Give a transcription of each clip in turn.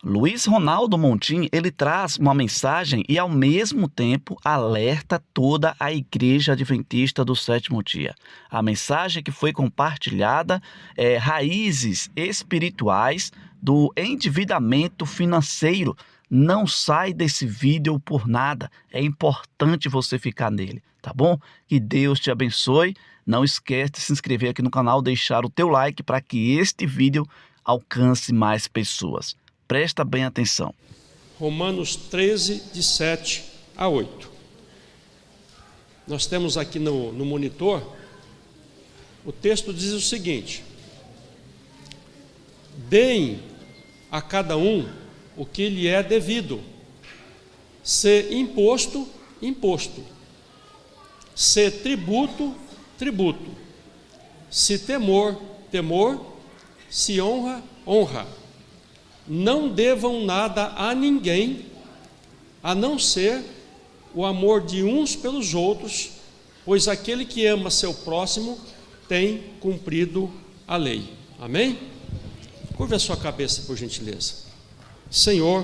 Luiz Ronaldo Montim, ele traz uma mensagem e, ao mesmo tempo, alerta toda a Igreja Adventista do Sétimo Dia. A mensagem que foi compartilhada é raízes espirituais do endividamento financeiro. Não sai desse vídeo por nada. É importante você ficar nele, tá bom? Que Deus te abençoe. Não esquece de se inscrever aqui no canal, deixar o teu like para que este vídeo alcance mais pessoas. Presta bem atenção. Romanos 13, de 7 a 8. Nós temos aqui no monitor, o texto diz o seguinte: deem a cada um o que lhe é devido, se imposto, imposto, se tributo, tributo, se temor, temor, se honra, honra. Não devam nada a ninguém, a não ser o amor de uns pelos outros, pois aquele que ama seu próximo tem cumprido a lei. Amém? Curva a sua cabeça, por gentileza. Senhor,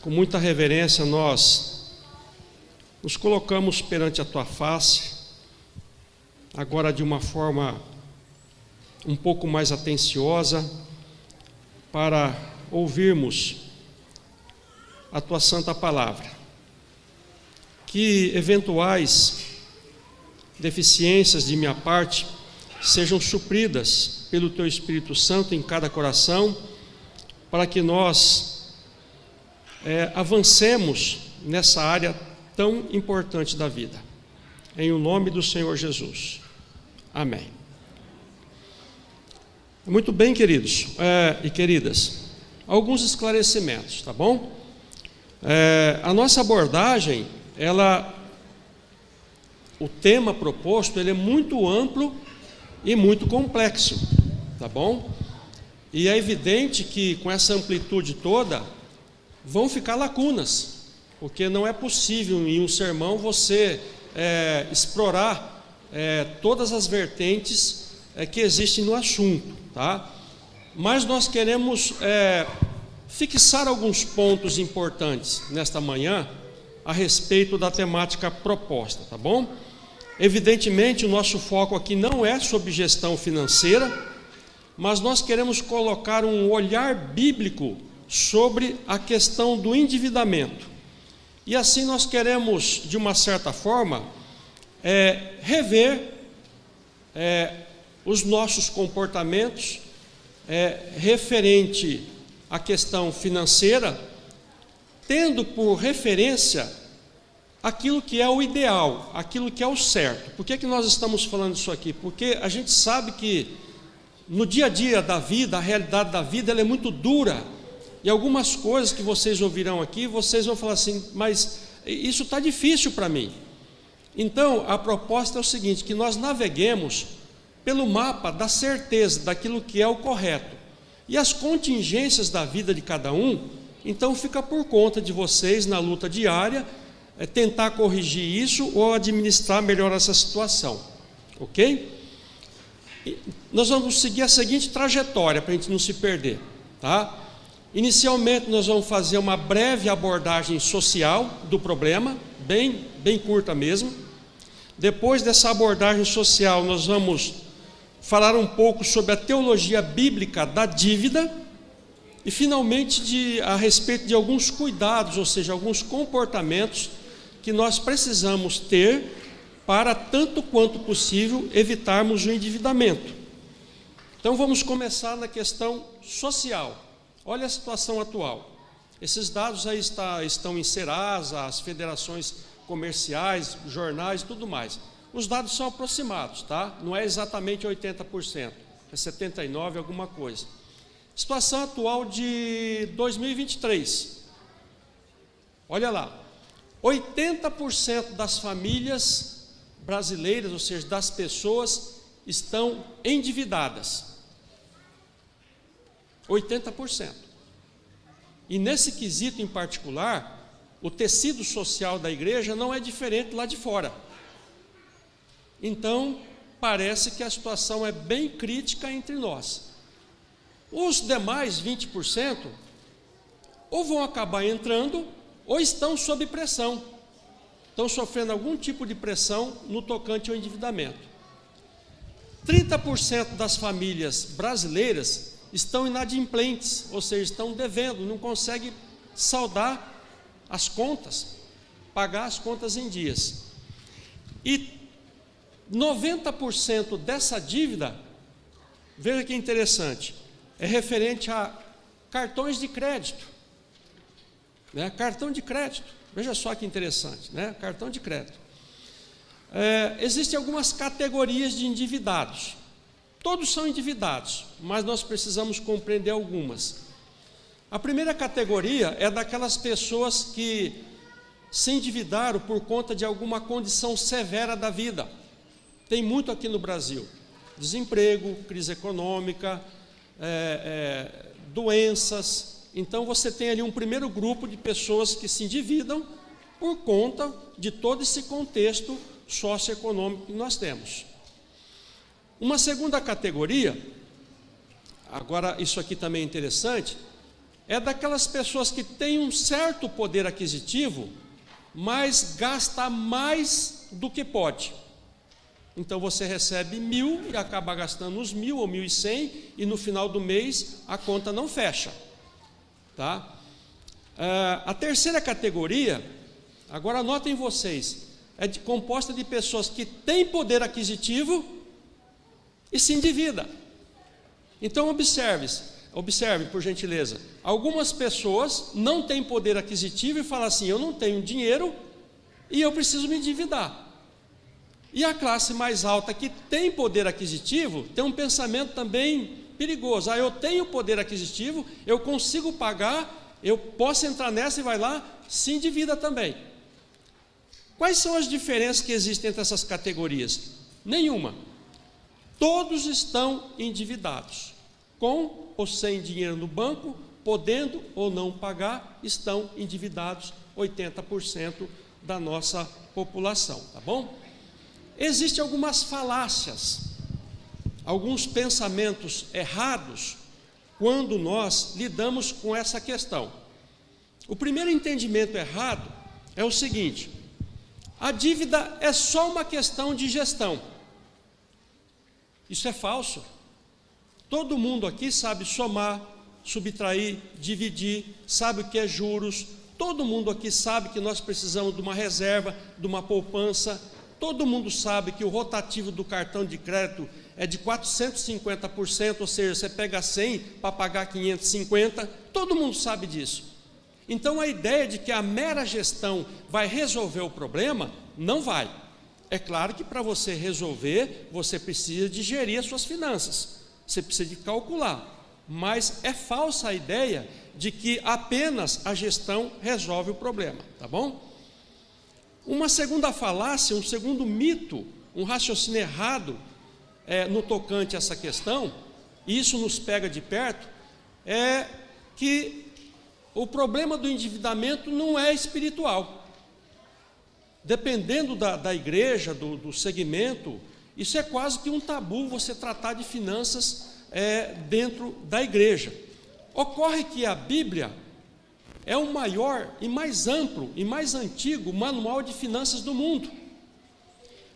com muita reverência nós nos colocamos perante a Tua face, agora de uma forma um pouco mais atenciosa, para ouvirmos a Tua santa palavra. Que eventuais deficiências de minha parte sejam supridas pelo Teu Espírito Santo em cada coração, para que nós avancemos nessa área tão importante da vida. Em o nome do Senhor Jesus. Amém. Muito bem, queridos e queridas, alguns esclarecimentos, tá bom? A nossa abordagem, o tema proposto, ele é muito amplo e muito complexo, tá bom? E é evidente que com essa amplitude toda, vão ficar lacunas, porque não é possível em um sermão você explorar todas as vertentes que existem no assunto, tá? Mas nós queremos fixar alguns pontos importantes nesta manhã a respeito da temática proposta, tá bom? Evidentemente, o nosso foco aqui não é sobre gestão financeira, mas nós queremos colocar um olhar bíblico sobre a questão do endividamento. E assim nós queremos, de uma certa forma, rever os nossos comportamentos referente à questão financeira, tendo por referência aquilo que é o ideal, aquilo que é o certo. Por que nós estamos falando isso aqui? Porque a gente sabe que no dia a dia da vida, a realidade da vida, ela é muito dura, e algumas coisas que vocês ouvirão aqui, vocês vão falar assim, mas isso está difícil para mim. Então, a proposta é o seguinte, que nós naveguemos pelo mapa da certeza daquilo que é o correto. E as contingências da vida de cada um, então fica por conta de vocês na luta diária, tentar corrigir isso ou administrar melhor essa situação. Ok? E nós vamos seguir a seguinte trajetória para a gente não se perder, tá? Inicialmente nós vamos fazer uma breve abordagem social do problema, bem curta mesmo. Depois dessa abordagem social nós vamos falar um pouco sobre a teologia bíblica da dívida e finalmente a respeito de alguns cuidados, ou seja, alguns comportamentos que nós precisamos ter para, tanto quanto possível, evitarmos o endividamento. Então vamos começar na questão social. Olha a situação atual. Esses dados aí estão em Serasa, as federações comerciais, jornais e tudo mais. Os dados são aproximados, tá? Não é exatamente 80%, é 79% alguma coisa. Situação atual de 2023. Olha lá, 80% das famílias brasileiras, ou seja, das pessoas, estão endividadas. 80%. E nesse quesito em particular, o tecido social da igreja não é diferente lá de fora. Então, parece que a situação é bem crítica entre nós. Os demais 20%, ou vão acabar entrando, ou estão sob pressão, estão sofrendo algum tipo de pressão no tocante ao endividamento. 30% das famílias brasileiras estão inadimplentes, ou seja, estão devendo, não conseguem saldar as contas, pagar as contas em dias. E 90% dessa dívida, veja que interessante, é referente a cartões de crédito, né? Cartão de crédito, veja só que interessante, né? Cartão de crédito. Existem algumas categorias de endividados. Todos são endividados, mas nós precisamos compreender algumas. A primeira categoria é daquelas pessoas que se endividaram por conta de alguma condição severa da vida. Tem muito aqui no Brasil: desemprego, crise econômica, doenças. Então você tem ali um primeiro grupo de pessoas que se endividam por conta de todo esse contexto socioeconômico que nós temos. Uma segunda categoria, agora isso aqui também é interessante, é daquelas pessoas que têm um certo poder aquisitivo, mas gasta mais do que pode. Então você recebe 1.000 e acaba gastando os 1.000 ou 1.100 e no final do mês a conta não fecha, tá? A terceira categoria, agora anotem vocês, composta de pessoas que têm poder aquisitivo e se endivida. Então observe por gentileza, algumas pessoas não têm poder aquisitivo e falam assim: eu não tenho dinheiro e eu preciso me endividar. E a classe mais alta que tem poder aquisitivo tem um pensamento também perigoso: eu tenho poder aquisitivo, eu consigo pagar, eu posso entrar nessa, e vai lá, se endivida também. Quais são as diferenças que existem entre essas categorias? Nenhuma. Todos estão endividados, com ou sem dinheiro no banco, podendo ou não pagar, estão endividados 80% da nossa população, tá bom? Existem algumas falácias, alguns pensamentos errados quando nós lidamos com essa questão. O primeiro entendimento errado é o seguinte: a dívida é só uma questão de gestão. Isso é falso. Todo mundo aqui sabe somar, subtrair, dividir, sabe o que é juros. Todo mundo aqui sabe que nós precisamos de uma reserva, de uma poupança. Todo mundo sabe que o rotativo do cartão de crédito é de 450%, ou seja, você pega 100 para pagar 550. Todo mundo sabe disso. Então a ideia de que a mera gestão vai resolver o problema, não vai. É claro que para você resolver, você precisa de gerir as suas finanças, você precisa de calcular, mas é falsa a ideia de que apenas a gestão resolve o problema, tá bom? Uma segunda falácia, um segundo mito, um raciocínio errado no tocante a essa questão, e isso nos pega de perto, é que o problema do endividamento não é espiritual. Dependendo da igreja, do segmento, isso é quase que um tabu, você tratar de finanças dentro da igreja. Ocorre que a Bíblia é o maior e mais amplo e mais antigo manual de finanças do mundo.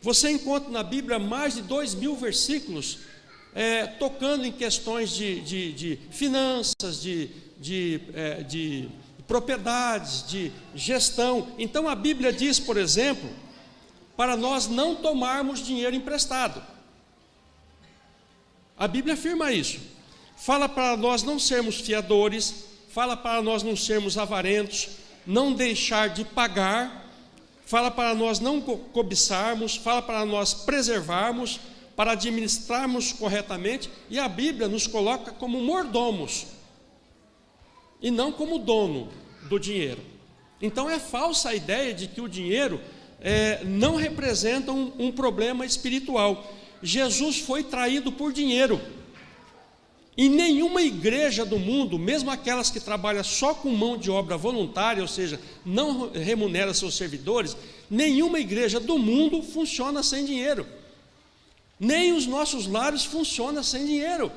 Você encontra na Bíblia mais de 2.000 versículos tocando em questões de finanças, de propriedades, de gestão. Então a Bíblia diz, por exemplo, para nós não tomarmos dinheiro emprestado. A Bíblia afirma isso. Fala para nós não sermos fiadores, fala para nós não sermos avarentos, não deixar de pagar, fala para nós não cobiçarmos, fala para nós preservarmos, para administrarmos corretamente, e a Bíblia nos coloca como mordomos e não como dono do dinheiro. Então é falsa a ideia de que o dinheiro não representa um problema espiritual. Jesus foi traído por dinheiro. Em nenhuma igreja do mundo, mesmo aquelas que trabalham só com mão de obra voluntária, ou seja, não remunera seus servidores, nenhuma igreja do mundo funciona sem dinheiro. Nem os nossos lares funcionam sem dinheiro.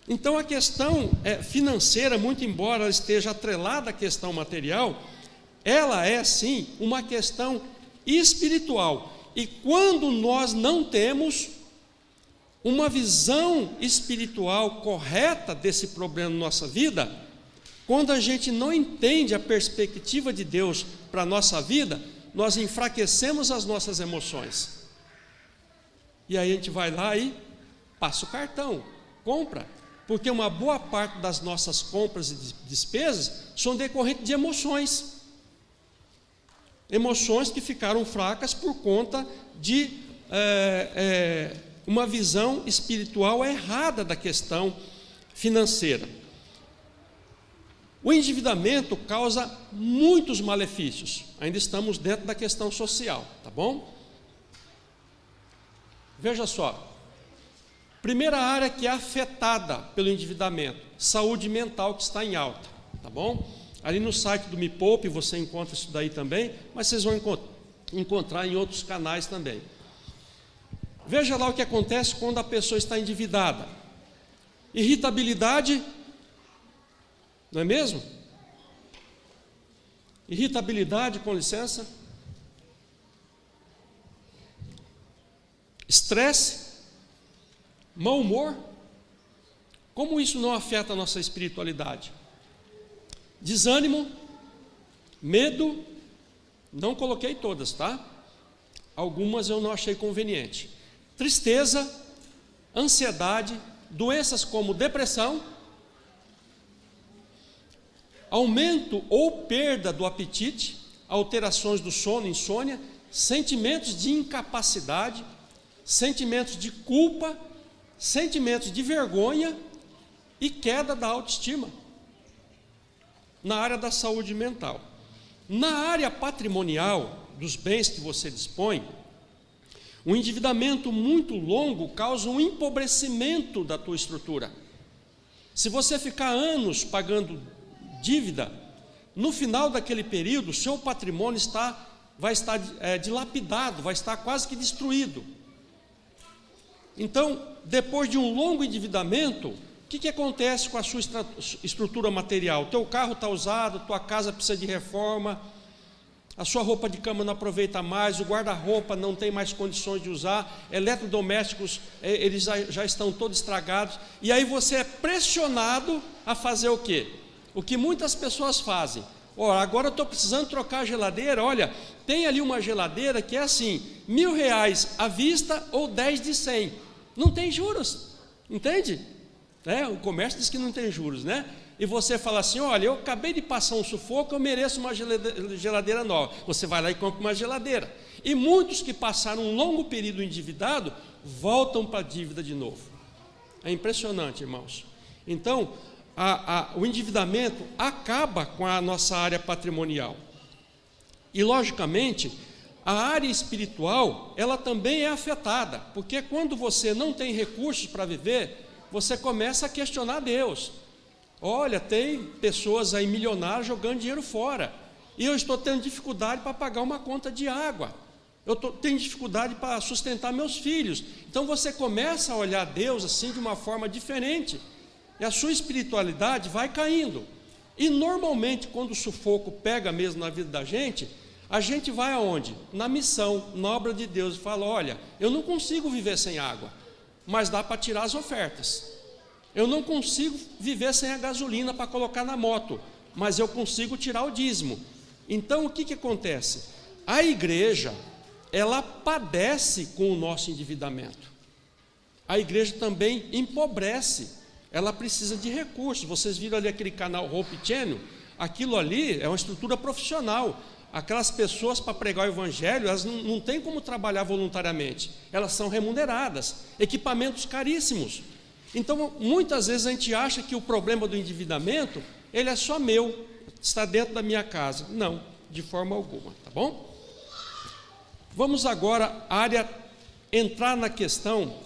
Então a questão financeira, muito embora ela esteja atrelada à questão material, ela é sim uma questão espiritual. E quando nós não temos uma visão espiritual correta desse problema na nossa vida, quando a gente não entende a perspectiva de Deus para a nossa vida, nós enfraquecemos as nossas emoções. E aí a gente vai lá e passa o cartão, compra. Porque uma boa parte das nossas compras e despesas são decorrentes de emoções. Emoções que ficaram fracas por conta de uma visão espiritual errada da questão financeira. O endividamento causa muitos malefícios. Ainda estamos dentro da questão social, tá bom? Veja só. Primeira área que é afetada pelo endividamento, saúde mental, que está em alta, tá bom? Ali no site do Me Poupe você encontra isso daí também, mas vocês vão encontrar em outros canais também. Veja lá o que acontece quando a pessoa está endividada. Irritabilidade, não é mesmo? Irritabilidade, com licença. Estresse. Mau humor. Como isso não afeta a nossa espiritualidade? Desânimo, medo, não coloquei todas, tá? Algumas eu não achei conveniente. Tristeza, ansiedade, doenças como depressão, aumento ou perda do apetite, alterações do sono, insônia, sentimentos de incapacidade, sentimentos de culpa, sentimentos de vergonha e queda da autoestima, na área da saúde mental. Na área patrimonial, dos bens que você dispõe, um endividamento muito longo causa um empobrecimento da tua estrutura. Se você ficar anos pagando dívida, no final daquele período, o seu patrimônio vai estar dilapidado, vai estar quase que destruído. Então, depois de um longo endividamento, o que acontece com a sua estrutura material? Teu carro está usado, tua casa precisa de reforma, a sua roupa de cama não aproveita mais, o guarda-roupa não tem mais condições de usar, eletrodomésticos, eles já estão todos estragados, e aí você é pressionado a fazer o quê? O que muitas pessoas fazem. Agora eu estou precisando trocar a geladeira. Olha, tem ali uma geladeira que é assim, R$1.000 à vista ou 10 de 100. Não tem juros, entende? O comércio diz que não tem juros, né? E você fala assim, olha, eu acabei de passar um sufoco, eu mereço uma geladeira nova. Você vai lá e compra uma geladeira. E muitos que passaram um longo período endividado, voltam para a dívida de novo. É impressionante, irmãos. Então, o endividamento acaba com a nossa área patrimonial. E, logicamente, a área espiritual, ela também é afetada, porque quando você não tem recursos para viver, você começa a questionar Deus. Olha, tem pessoas aí milionárias jogando dinheiro fora, e eu estou tendo dificuldade para pagar uma conta de água, tenho dificuldade para sustentar meus filhos. Então você começa a olhar Deus assim de uma forma diferente, e a sua espiritualidade vai caindo. E normalmente quando o sufoco pega mesmo na vida da gente, a gente vai aonde? Na missão, na obra de Deus, e fala, olha, eu não consigo viver sem água, mas dá para tirar as ofertas. Eu não consigo viver sem a gasolina para colocar na moto, mas eu consigo tirar o dízimo. Então o que acontece? A igreja, ela padece com o nosso endividamento. A igreja também empobrece, ela precisa de recursos. Vocês viram ali aquele canal Hope Channel? Aquilo ali é uma estrutura profissional. Aquelas pessoas para pregar o evangelho, elas não têm como trabalhar voluntariamente, elas são remuneradas, equipamentos caríssimos. Então muitas vezes a gente acha que o problema do endividamento, ele é só meu, está dentro da minha casa. Não, de forma alguma, tá bom? Vamos agora entrar na questão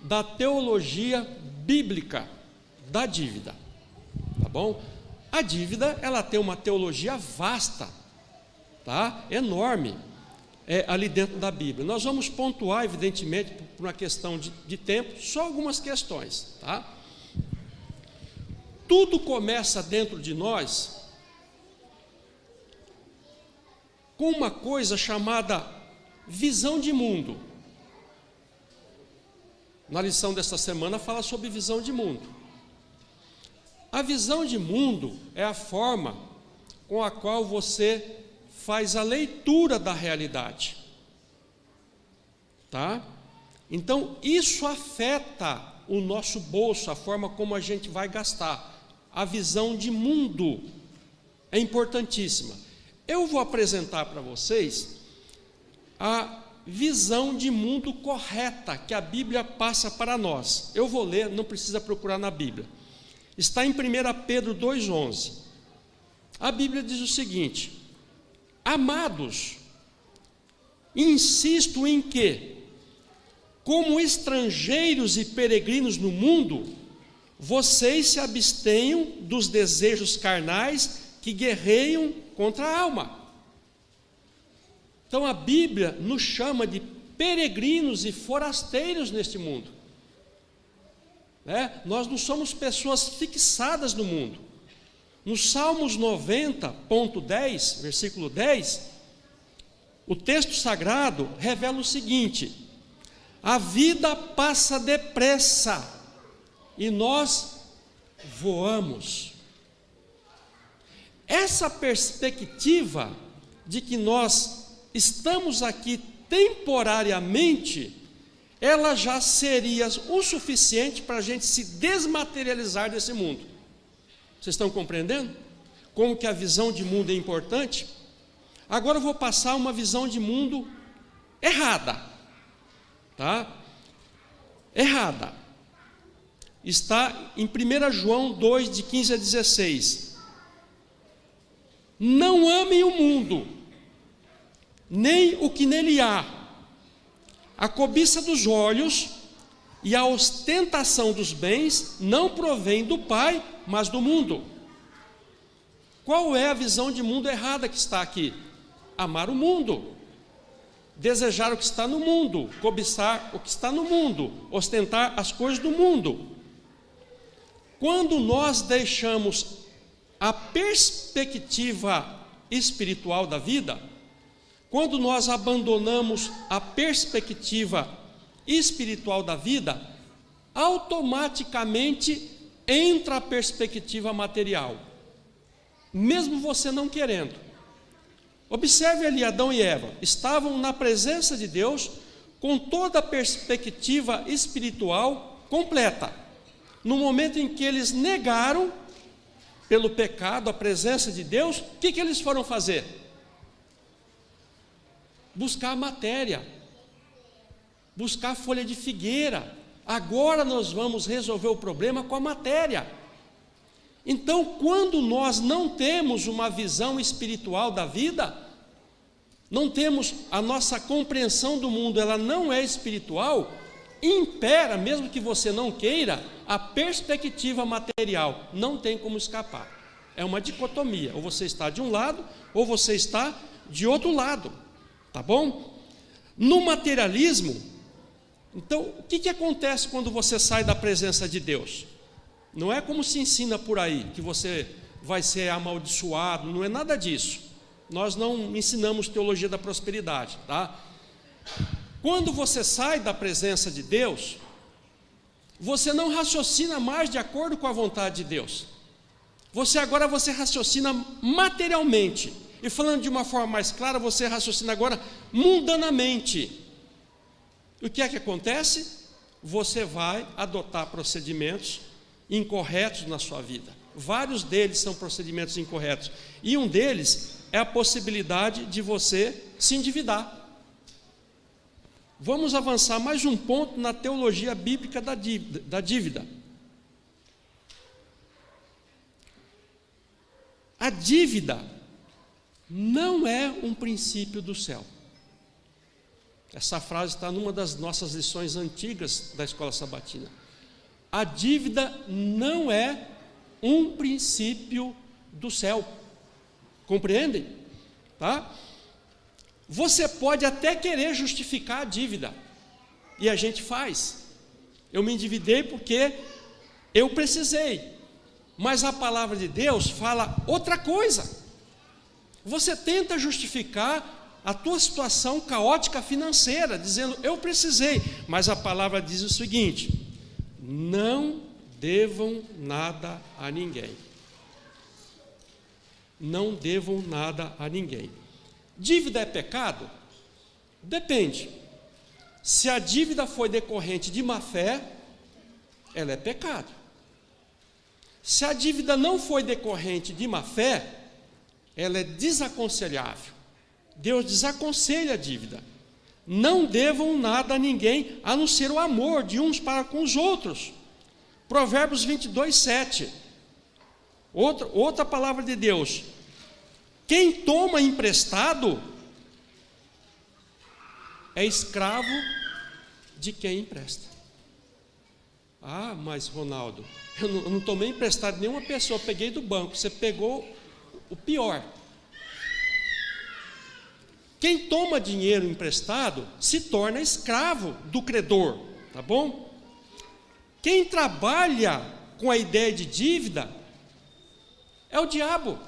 da teologia bíblica da dívida, tá bom? A dívida, ela tem uma teologia vasta, tá? Enorme, ali dentro da Bíblia. Nós vamos pontuar, evidentemente, por uma questão de tempo, só algumas questões, tá? tudo começa dentro de nós com uma coisa chamada visão de mundo. Na lição desta semana fala sobre visão de mundo. A visão de mundo é a forma com a qual você faz a leitura da realidade. Tá? Então, isso afeta o nosso bolso, a forma como a gente vai gastar. A visão de mundo é importantíssima. Eu vou apresentar para vocês a visão de mundo correta que a Bíblia passa para nós. Eu vou ler, não precisa procurar na Bíblia. Está em 1 Pedro 2,11. A Bíblia diz o seguinte: amados, insisto em que, como estrangeiros e peregrinos no mundo, vocês se abstenham dos desejos carnais que guerreiam contra a alma. Então a Bíblia nos chama de peregrinos e forasteiros neste mundo. Nós não somos pessoas fixadas no mundo. No Salmos 90.10, versículo 10, o texto sagrado revela o seguinte: a vida passa depressa e nós voamos. Essa perspectiva de que nós estamos aqui temporariamente, ela já seria o suficiente para a gente se desmaterializar desse mundo. Vocês estão compreendendo como que a visão de mundo é importante? Agora eu vou passar uma visão de mundo errada, tá? Errada. Está em 1 João 2, de 15 a 16. Não amem o mundo, nem o que nele há. A cobiça dos olhos e a ostentação dos bens não provém do Pai, mas do mundo. Qual é a visão de mundo errada que está aqui? Amar o mundo, desejar o que está no mundo, cobiçar o que está no mundo, ostentar as coisas do mundo. Quando nós deixamos a perspectiva espiritual da vida, quando nós abandonamos a perspectiva espiritual da vida, automaticamente entra a perspectiva material, mesmo você não querendo. Observe ali, Adão e Eva estavam na presença de Deus com toda a perspectiva espiritual completa. No momento em que eles negaram, pelo pecado, a presença de Deus, o que eles foram fazer? Buscar a matéria, buscar a folha de figueira. Agora nós vamos resolver o problema com a matéria. Então, quando nós não temos uma visão espiritual da vida, não temos a nossa compreensão do mundo, ela não é espiritual, impera, mesmo que você não queira, a perspectiva material. Não tem como escapar. É uma dicotomia, ou você está de um lado, ou você está de outro lado. Tá bom? No materialismo, então, o que acontece quando você sai da presença de Deus? Não é como se ensina por aí, que você vai ser amaldiçoado, não é nada disso. Nós não ensinamos teologia da prosperidade, tá? Quando você sai da presença de Deus, você não raciocina mais de acordo com a vontade de Deus. Você raciocina materialmente. E falando de uma forma mais clara, você raciocina agora mundanamente. O que é que acontece? Você vai adotar procedimentos incorretos na sua vida. Vários deles são procedimentos incorretos. E um deles é a possibilidade de você se endividar. Vamos avançar mais um ponto na teologia bíblica da dívida. A dívida não é um princípio do céu. Essa frase está numa das nossas lições antigas da escola sabatina. A dívida não é um princípio do céu. Compreendem? Tá? Você pode até querer justificar a dívida, e a gente faz. Eu me endividei porque eu precisei, mas a palavra de Deus fala outra coisa. Você tenta justificar a tua situação caótica financeira, dizendo, eu precisei, mas a palavra diz o seguinte: não devam nada a ninguém. Não devam nada a ninguém. Dívida é pecado? Depende. Se a dívida foi decorrente de má fé, ela é pecado. Se a dívida não foi decorrente de má fé, ela é desaconselhável. Deus desaconselha a dívida. Não devam nada a ninguém, a não ser o amor de uns para com os outros. Provérbios 22, 7. Outra palavra de Deus: quem toma emprestado é escravo de quem empresta. Ah, mas Ronaldo, eu não tomei emprestado de nenhuma pessoa, eu peguei do banco. Você pegou o pior. Quem toma dinheiro emprestado se torna escravo do credor, tá bom? Quem trabalha com a ideia de dívida é o diabo.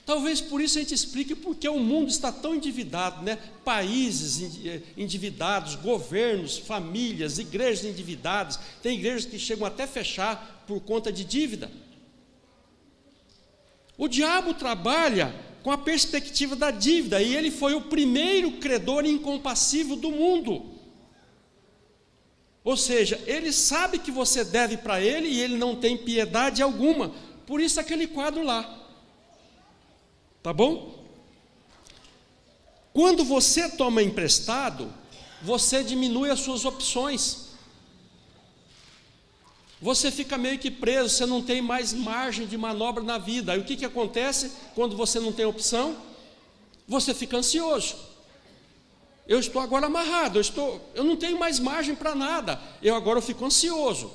Talvez por isso a gente explique porque o mundo está tão endividado, né? Países endividados, governos, famílias, igrejas endividadas. Tem igrejas que chegam até a fechar por conta de dívida. O diabo trabalha com a perspectiva da dívida, e ele foi o primeiro credor incompassível do mundo. Ou seja, ele sabe que você deve para ele e ele não tem piedade alguma. Por isso aquele quadro lá. Tá bom? Quando você toma emprestado, você diminui as suas opções. Você fica meio que preso, você não tem mais margem de manobra na vida. Aí o que acontece quando você não tem opção? Você fica ansioso. Eu estou agora amarrado, eu não tenho mais margem para nada. Eu fico ansioso.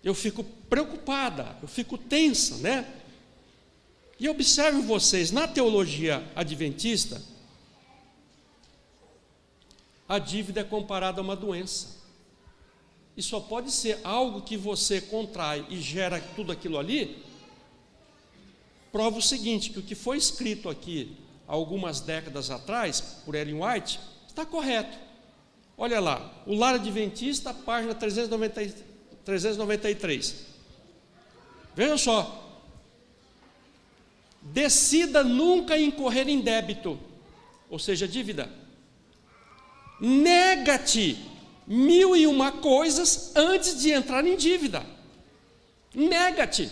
Eu fico preocupada, eu fico tensa, né? E observem vocês, na teologia adventista, a dívida é comparada a uma doença. E só pode ser algo que você contrai e gera tudo aquilo ali. Prova o seguinte, que o que foi escrito aqui há algumas décadas atrás, por Ellen White, está correto. Olha lá, o Lar Adventista, página 393. Vejam só. Decida nunca incorrer em débito, ou seja, dívida. Nega-te 1001 coisas antes de entrar em dívida. Nega-te.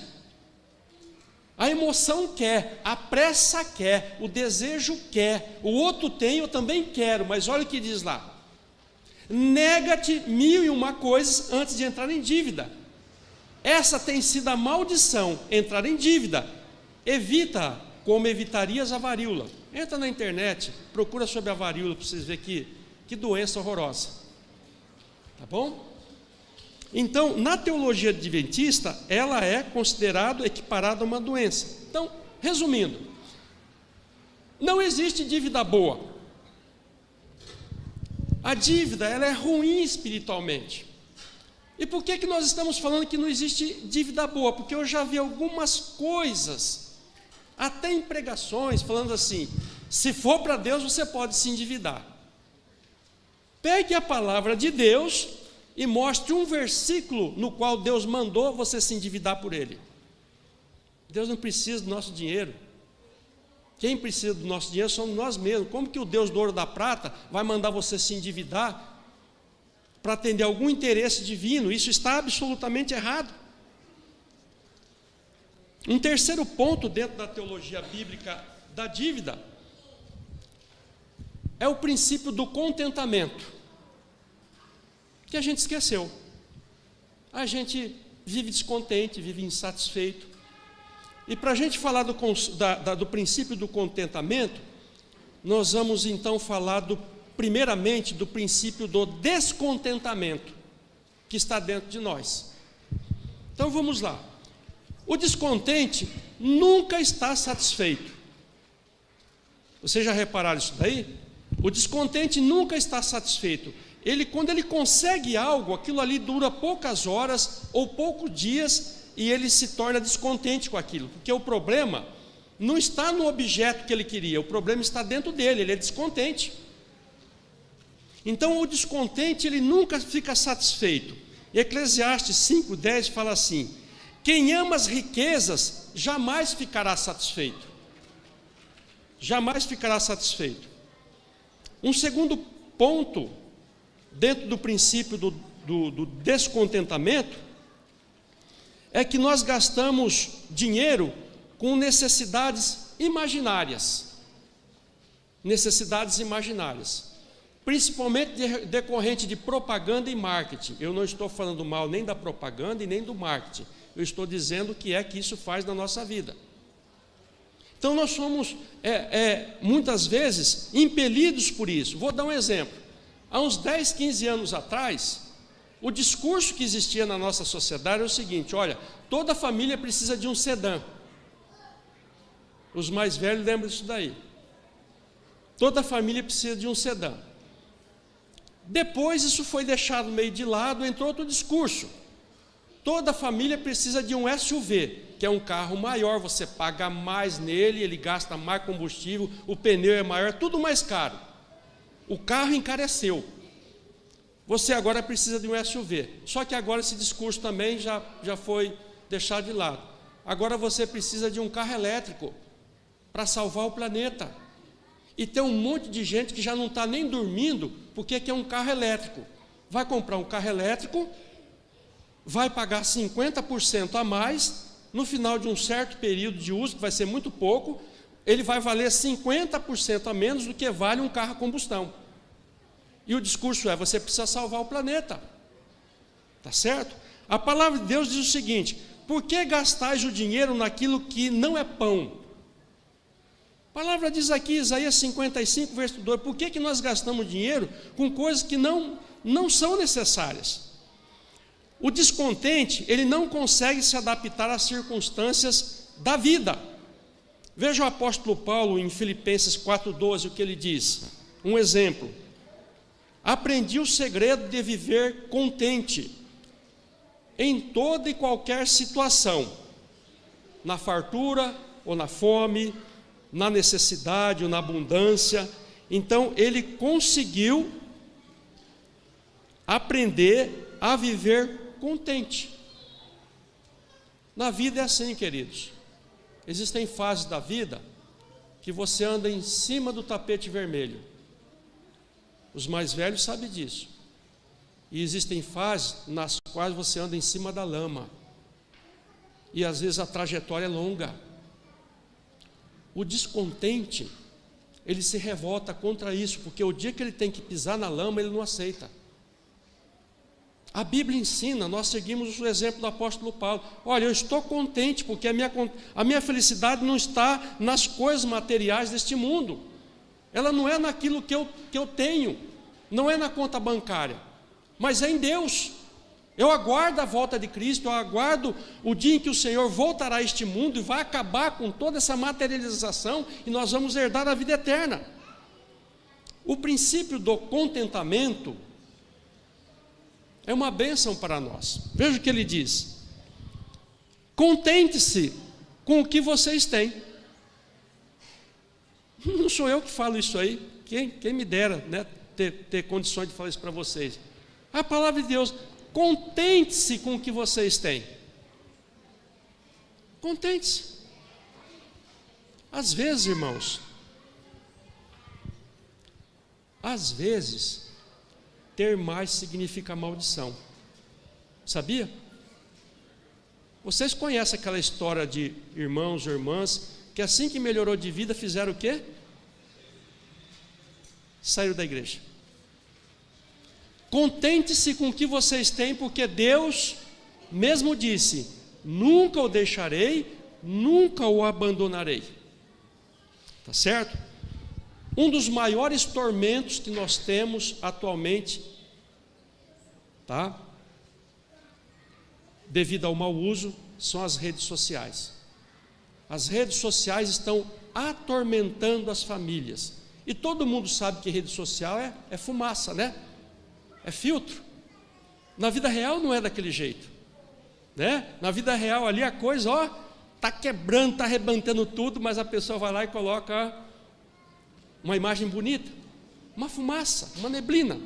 A emoção quer, a pressa quer, o desejo quer, o outro tem, eu também quero, mas olha o que diz lá. Nega-te 1001 coisas antes de entrar em dívida. Essa tem sido a maldição, entrar em dívida. Evita como evitarias a varíola. Entra na internet, procura sobre a varíola para vocês verem que doença horrorosa. Tá bom? Então, na teologia adventista, ela é considerada equiparada a uma doença. Então, resumindo, não existe dívida boa. A dívida, ela é ruim espiritualmente. E por que nós estamos falando que não existe dívida boa? Porque eu já vi algumas coisas, até em pregações, falando assim: se for para Deus, você pode se endividar. Pegue a palavra de Deus e mostre um versículo no qual Deus mandou você se endividar por ele. Deus não precisa do nosso dinheiro. Quem precisa do nosso dinheiro somos nós mesmos. Como que o Deus do ouro e da prata vai mandar você se endividar para atender algum interesse divino? Isso está absolutamente errado. Um terceiro ponto dentro da teologia bíblica da dívida é o princípio do contentamento, que a gente esqueceu. A gente vive descontente, vive insatisfeito. E para a gente falar do princípio do contentamento, nós vamos então falar primeiramente do princípio do descontentamento, que está dentro de nós. Então vamos lá. O descontente nunca está satisfeito. Vocês já repararam isso daí? O descontente nunca está satisfeito. quando ele consegue algo, aquilo ali dura poucas horas ou poucos dias e ele se torna descontente com aquilo, porque o problema não está no objeto que ele queria, o problema está dentro dele, ele é descontente. Então o descontente, ele nunca fica satisfeito. Eclesiastes 5:10 fala assim: quem ama as riquezas jamais ficará satisfeito. Jamais ficará satisfeito. Um segundo ponto, dentro do princípio do descontentamento, é que nós gastamos dinheiro com necessidades imaginárias. Necessidades imaginárias. Principalmente decorrente de propaganda e marketing. Eu não estou falando mal nem da propaganda e nem do marketing. Eu estou dizendo o que é que isso faz na nossa vida. Então nós somos, muitas vezes, impelidos por isso. Vou dar um exemplo. Há uns 10, 15 anos atrás, o discurso que existia na nossa sociedade é o seguinte: olha, toda família precisa de um sedã. Os mais velhos lembram disso daí. Toda família precisa de um sedã. Depois isso foi deixado meio de lado, entrou outro discurso. Toda família precisa de um SUV, que é um carro maior, você paga mais nele, ele gasta mais combustível, o pneu é maior, tudo mais caro. O carro encareceu. Você agora precisa de um SUV. Só que agora esse discurso também já foi deixado de lado. Agora você precisa de um carro elétrico para salvar o planeta. E tem um monte de gente que já não está nem dormindo porque quer um carro elétrico. Vai comprar um carro elétrico, vai pagar 50% a mais, no final de um certo período de uso, que vai ser muito pouco, ele vai valer 50% a menos do que vale um carro a combustão. E o discurso é: você precisa salvar o planeta. Tá certo? A palavra de Deus diz o seguinte: por que gastais o dinheiro naquilo que não é pão? A palavra diz aqui, Isaías 55, verso 2, por que nós gastamos dinheiro com coisas que não são necessárias? O descontente, ele não consegue se adaptar às circunstâncias da vida. Veja o apóstolo Paulo em Filipenses 4:12, o que ele diz. Um exemplo: aprendi o segredo de viver contente em toda e qualquer situação, na fartura ou na fome, na necessidade ou na abundância. Então ele conseguiu aprender a viver contente. Na vida é assim, queridos. Existem fases da vida que você anda em cima do tapete vermelho. Os mais velhos sabem disso. E existem fases nas quais você anda em cima da lama. E às vezes a trajetória é longa. O descontente, ele se revolta contra isso, porque o dia que ele tem que pisar na lama, ele não aceita. A Bíblia ensina, nós seguimos o exemplo do apóstolo Paulo. Olha, eu estou contente, porque a minha felicidade não está nas coisas materiais deste mundo. Ela não é naquilo que eu tenho, não é na conta bancária, mas é em Deus. Eu aguardo a volta de Cristo, eu aguardo o dia em que o Senhor voltará a este mundo e vai acabar com toda essa materialização e nós vamos herdar a vida eterna. O princípio do contentamento é uma bênção para nós. Veja o que ele diz: contente-se com o que vocês têm. Não sou eu que falo isso aí, quem me dera, né, ter condições de falar isso para vocês. A palavra de Deus: contente-se com o que vocês têm. Contente-se. Às vezes, irmãos, às vezes, ter mais significa maldição. Sabia? Vocês conhecem aquela história de irmãos ou irmãs que assim que melhorou de vida fizeram o quê? Saíram da igreja. Contente-se com o que vocês têm, porque Deus mesmo disse: nunca o deixarei, nunca o abandonarei. Tá certo? Um dos maiores tormentos que nós temos atualmente, tá? Devido ao mau uso, são as redes sociais. As redes sociais estão atormentando as famílias. E todo mundo sabe que rede social é fumaça, né? é filtro. Na vida real não é daquele jeito, né? Na vida real ali a coisa, ó, está quebrando, está arrebentando tudo, mas a pessoa vai lá e coloca uma imagem bonita, uma fumaça, uma neblina.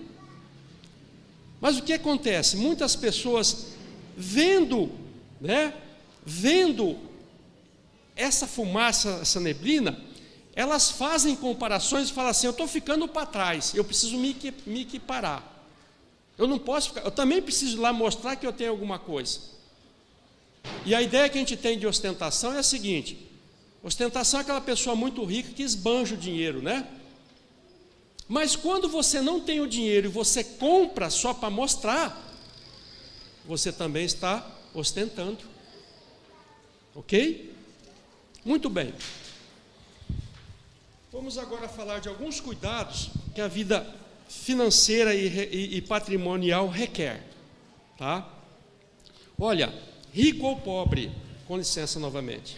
Mas o que acontece? Muitas pessoas vendo essa fumaça, essa neblina, elas fazem comparações e falam assim: eu estou ficando para trás, eu preciso me equiparar. Eu não posso ficar, eu também preciso ir lá mostrar que eu tenho alguma coisa. E a ideia que a gente tem de ostentação é a seguinte: ostentação é aquela pessoa muito rica que esbanja o dinheiro, né? Mas quando você não tem o dinheiro e você compra só para mostrar, você também está ostentando. Ok? Muito bem. Vamos agora falar de alguns cuidados que a vida financeira e patrimonial requer, tá? Olha, rico ou pobre, com licença novamente.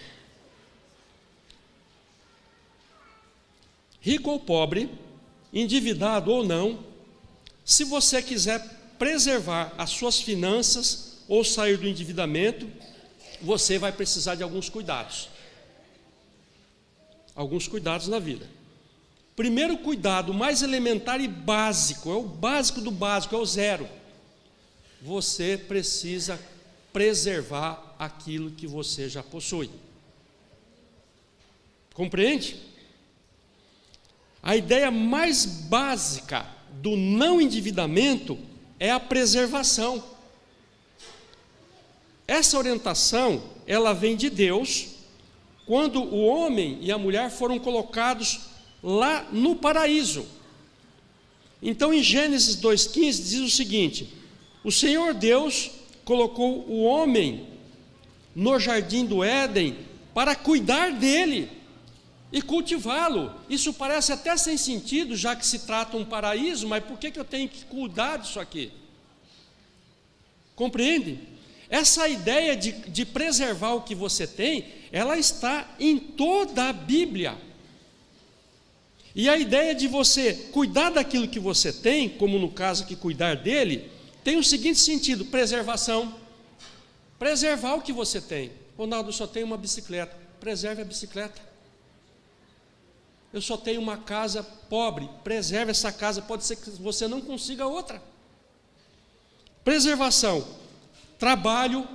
Rico ou pobre, endividado ou não, se você quiser preservar as suas finanças ou sair do endividamento, você vai precisar de alguns cuidados. Alguns cuidados na vida. Primeiro cuidado, mais elementar e básico, é o básico do básico, é o zero. Você precisa preservar aquilo que você já possui. Compreende? A ideia mais básica do não endividamento é a preservação. Essa orientação, ela vem de Deus, quando o homem e a mulher foram colocados lá no paraíso. Então, em Gênesis 2,15 diz o seguinte: o Senhor Deus colocou o homem no jardim do Éden para cuidar dele e cultivá-lo. Isso parece até sem sentido, já que se trata um paraíso, mas por que eu tenho que cuidar disso aqui? Compreende? Essa ideia de preservar o que você tem, ela está em toda a Bíblia. E a ideia de você cuidar daquilo que você tem, como no caso aqui cuidar dele, tem o seguinte sentido: preservação. Preservar o que você tem. Ronaldo, eu só tenho uma bicicleta. Preserve a bicicleta. Eu só tenho uma casa pobre. Preserve essa casa. Pode ser que você não consiga outra. Preservação. Trabalho.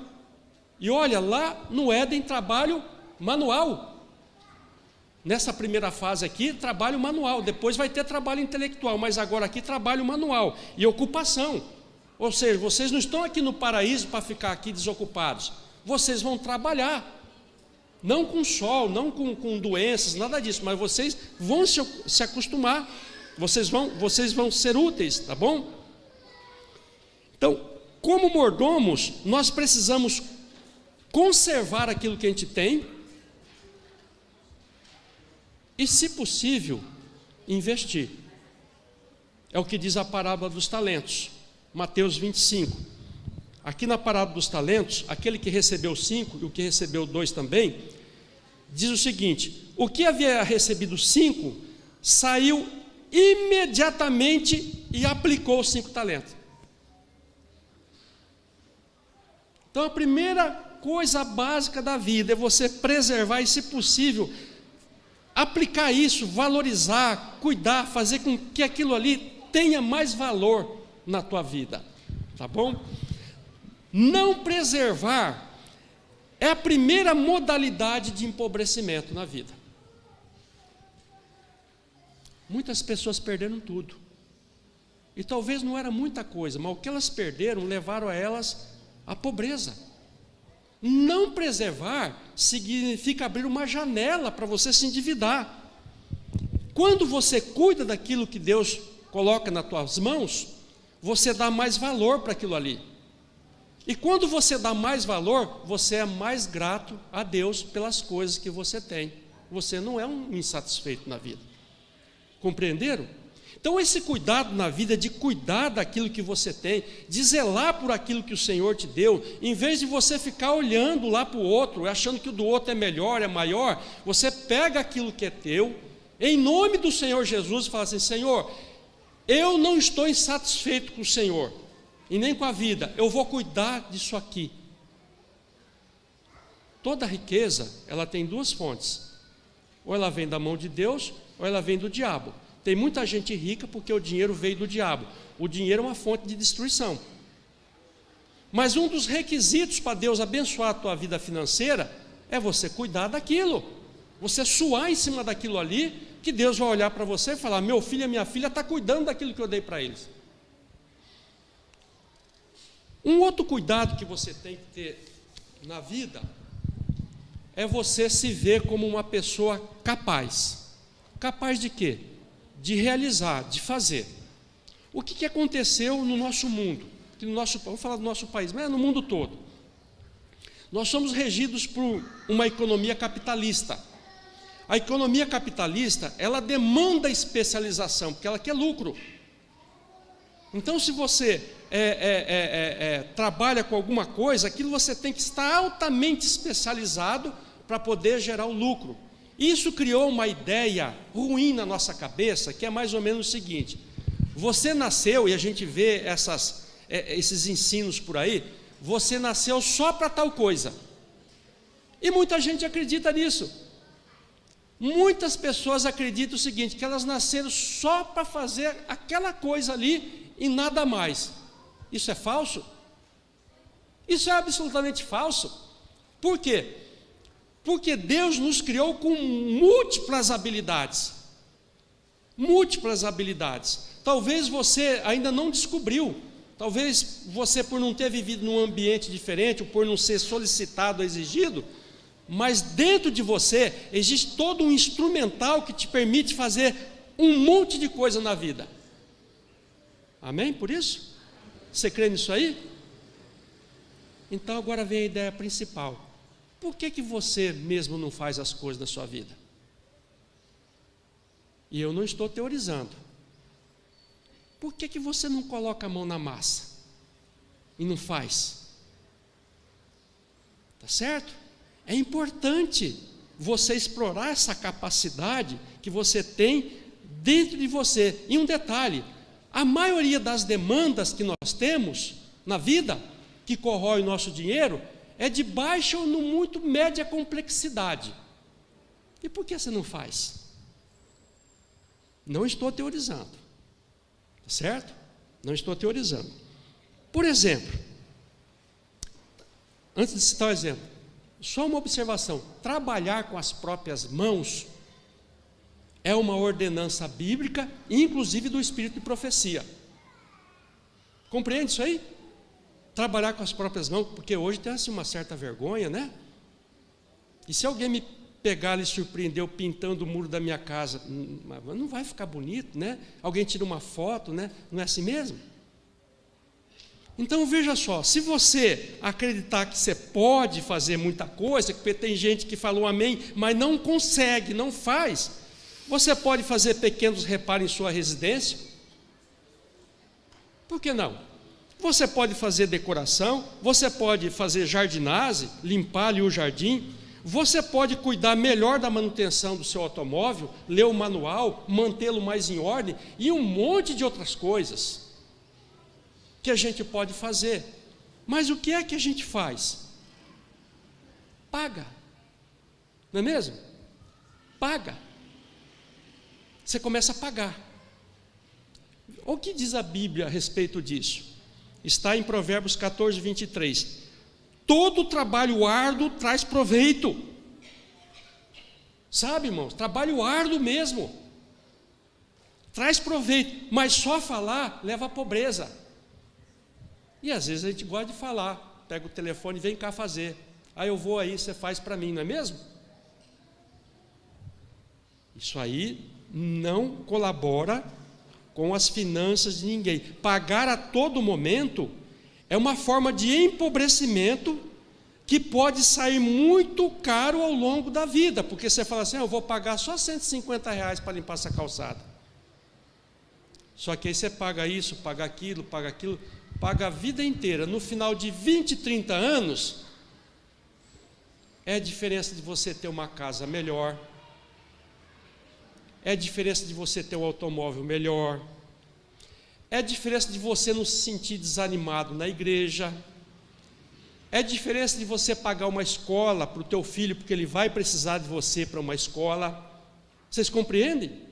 E olha, lá no Éden, trabalho manual. Nessa primeira fase aqui, trabalho manual. Depois vai ter trabalho intelectual, mas agora aqui trabalho manual e ocupação. Ou seja, vocês não estão aqui no paraíso para ficar aqui desocupados. Vocês vão trabalhar. Não com sol, não com doenças, nada disso, mas vocês vão se acostumar. Vocês vão ser úteis, tá bom? Então, como mordomos, nós precisamos conservar aquilo que a gente tem e, se possível, investir. É o que diz a parábola dos talentos, Mateus 25. Aqui na parábola dos talentos, aquele que recebeu 5 e o que recebeu 2 também, diz o seguinte: o que havia recebido 5, saiu imediatamente e aplicou os 5 talentos. Então a primeira coisa básica da vida é você preservar e, se possível, aplicar isso, valorizar, cuidar, fazer com que aquilo ali tenha mais valor na tua vida, tá bom? Não preservar é a primeira modalidade de empobrecimento na vida. Muitas pessoas perderam tudo, e talvez não era muita coisa, mas o que elas perderam levaram a elas a pobreza. Não preservar significa abrir uma janela para você se endividar. Quando você cuida daquilo que Deus coloca nas tuas mãos, você dá mais valor para aquilo ali. E quando você dá mais valor, você é mais grato a Deus pelas coisas que você tem. Você não é um insatisfeito na vida. Compreenderam? Então esse cuidado na vida, de cuidar daquilo que você tem, de zelar por aquilo que o Senhor te deu, em vez de você ficar olhando lá para o outro, achando que o do outro é melhor, é maior, você pega aquilo que é teu, em nome do Senhor Jesus, e fala assim: Senhor, eu não estou insatisfeito com o Senhor, e nem com a vida, eu vou cuidar disso aqui. Toda riqueza, ela tem duas fontes, ou ela vem da mão de Deus, ou ela vem do diabo. Tem muita gente rica porque o dinheiro veio do diabo. O dinheiro é uma fonte de destruição. Mas um dos requisitos para Deus abençoar a tua vida financeira é você cuidar daquilo, você suar em cima daquilo ali, que Deus vai olhar para você e falar: meu filho e minha filha estão cuidando daquilo que eu dei para eles. Um outro cuidado que você tem que ter na vida é você se ver como uma pessoa capaz. Capaz de quê? De realizar, de fazer. O que aconteceu no nosso mundo? Vamos falar do nosso país, mas é no mundo todo. Nós somos regidos por uma economia capitalista. A economia capitalista, ela demanda especialização, porque ela quer lucro. Então, se você trabalha com alguma coisa, aquilo você tem que estar altamente especializado para poder gerar o lucro. Isso criou uma ideia ruim na nossa cabeça, que é mais ou menos o seguinte: você nasceu, e a gente vê esses ensinos por aí, você nasceu só para tal coisa. E muita gente acredita nisso. Muitas pessoas acreditam o seguinte, que elas nasceram só para fazer aquela coisa ali e nada mais. Isso é falso? Isso é absolutamente falso. Por quê? Porque Deus nos criou com múltiplas habilidades. Múltiplas habilidades. Talvez você ainda não descobriu. Talvez você, por não ter vivido num ambiente diferente, ou por não ser solicitado, exigido, mas dentro de você existe todo um instrumental que te permite fazer um monte de coisa na vida. Amém? Por isso? Você crê nisso aí? Então agora vem a ideia principal. Por que você mesmo não faz as coisas da sua vida? E eu não estou teorizando. Por que você não coloca a mão na massa e não faz? Tá certo? É importante você explorar essa capacidade que você tem dentro de você. E um detalhe: a maioria das demandas que nós temos na vida, que corrói o nosso dinheiro, é de baixa ou no muito média complexidade. E por que você não faz? Não estou teorizando, certo? Não estou teorizando. Por exemplo, antes de citar o exemplo, só uma observação: trabalhar com as próprias mãos é uma ordenança bíblica, inclusive do espírito de profecia. Compreende isso aí? Trabalhar com as próprias mãos, porque hoje tem assim uma certa vergonha, né? E se alguém me pegar e surpreender eu pintando o muro da minha casa, não vai ficar bonito, né? Alguém tira uma foto, né? Não é assim mesmo? Então veja só, se você acreditar que você pode fazer muita coisa, porque tem gente que falou amém, mas não consegue, não faz, você pode fazer pequenos reparos em sua residência. Por que não? Você pode fazer decoração, você pode fazer jardinagem, limpar ali o jardim, você pode cuidar melhor da manutenção do seu automóvel, ler o manual, mantê-lo mais em ordem e um monte de outras coisas que a gente pode fazer. Mas o que é que a gente faz? Paga. Não é mesmo? Paga. Você começa a pagar. O que diz a Bíblia a respeito disso? Está em Provérbios 14, 23. Todo trabalho árduo traz proveito. Sabe, irmãos? Trabalho árduo mesmo. Traz proveito, mas só falar leva à pobreza. E às vezes a gente gosta de falar, pega o telefone e vem cá fazer. Aí eu vou aí, você faz para mim, não é mesmo? Isso aí não colabora com as finanças de ninguém. Pagar a todo momento é uma forma de empobrecimento que pode sair muito caro ao longo da vida, porque você fala assim: eu vou pagar só R$150 para limpar essa calçada. Só que aí você paga isso, paga aquilo, paga a vida inteira. No final de 20, 30 anos, é a diferença de você ter uma casa melhor, é a diferença de você ter um automóvel melhor, É a diferença de você não se sentir desanimado na igreja. É a diferença de você pagar uma escola para o teu filho, porque ele vai precisar de você para uma escola. Vocês compreendem?